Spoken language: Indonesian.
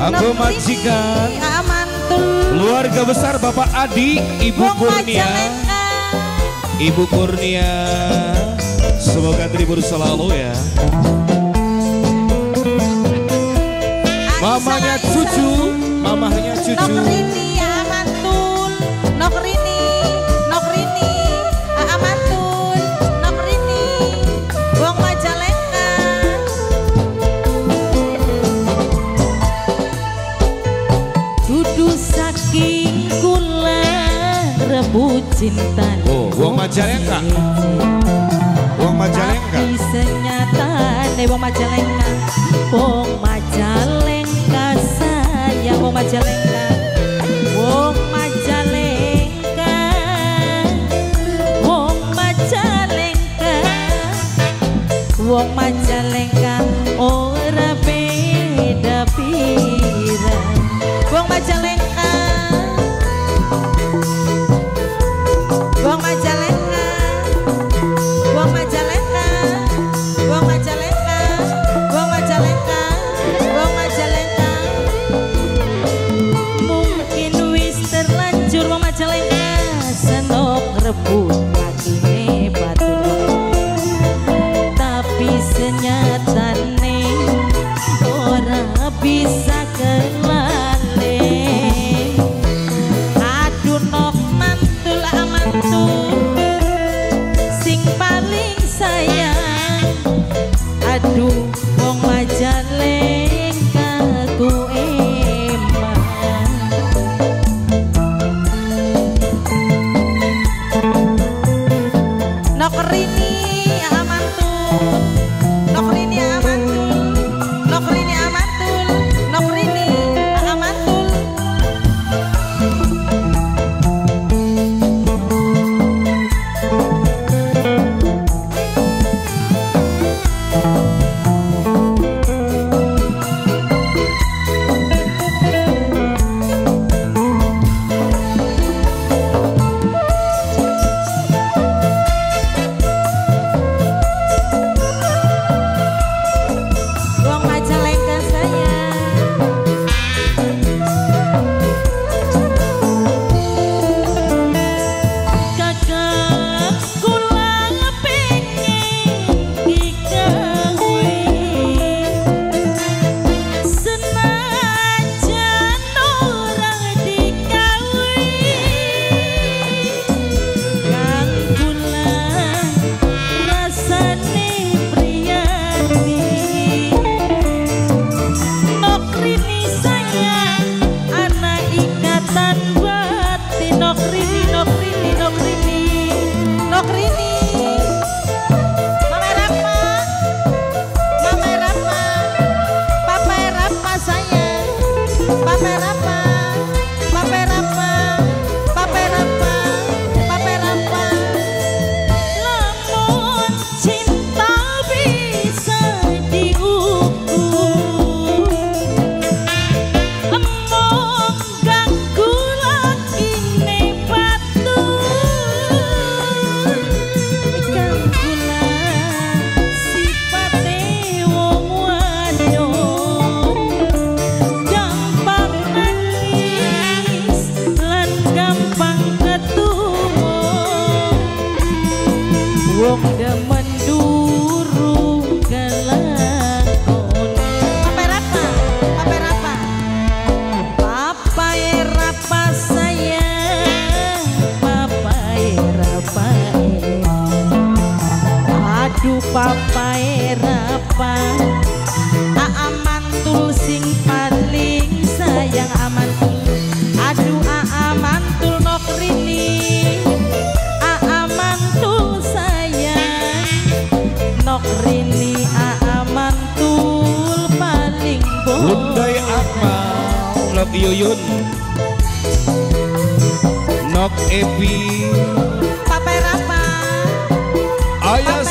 Aku majikan, mantul. Keluarga besar Bapak Adi, Ibu Kurnia. Ibu Kurnia, semoga terhibur selalu ya. Mamanya cucu, mamahnya cucu. Nokrini ya mantul, Nokrini, Nokrini, mantul, Nokrini, wong Majalengka. Dudu saking kula rebut cinta. Oh, wong Majalengka. Wong Majalengka. Tapi senyatane wong Majalengka, wong Majalengka saya, wong Majalengka, wong Majalengka, wong Majalengka, wong Majalengka, ora beda pirang, wong Majalengka, wong Majalengka, wong Majalengka, wong Majalengka, wong Majalengka, wong Majalengka. Mungkin wis terlanjur wong Majalengka senok rebut latine batin, tapi senyatane ora bisa kelale. Aduh nok mantul mantul sing paling sayang, aduh wong Majalengka ku emang. Nokrini amantul, Nokrini amantul, Nokrini amantul, Nokrini amantul. Wong Majalengka saya, kakak kula pengen dikawin, senajan orang dikawin, kang kula rasane priyadi. Nokrini sayang, anak ikatan batin. Nokrini, Nokrini, Nokrini, Nokrini. Mama Rapa, Mama Rapa, Papa Rapa sayang, Papa Rapa, Papa Rapa, Papa Rapa, Papa Rapa. Lamun cinta bisa diukur, emong ganggu lagi ne batur, ganggu sifate wong wadon, gampang nangis lan gampang ketumung, wong demen durung kelakon. Papa Rapa, Papa Rapa, Papa Rapa sayang, Papa Rapa. Aduh Papa Rapa, mantul sing paling sayang amantul. Aduh mantul Nokrini, mantul sayang, Nokrini mantul paling Bundai Akmal, Nok Yuyun, Nok Epi, Papa Rapa, Ayah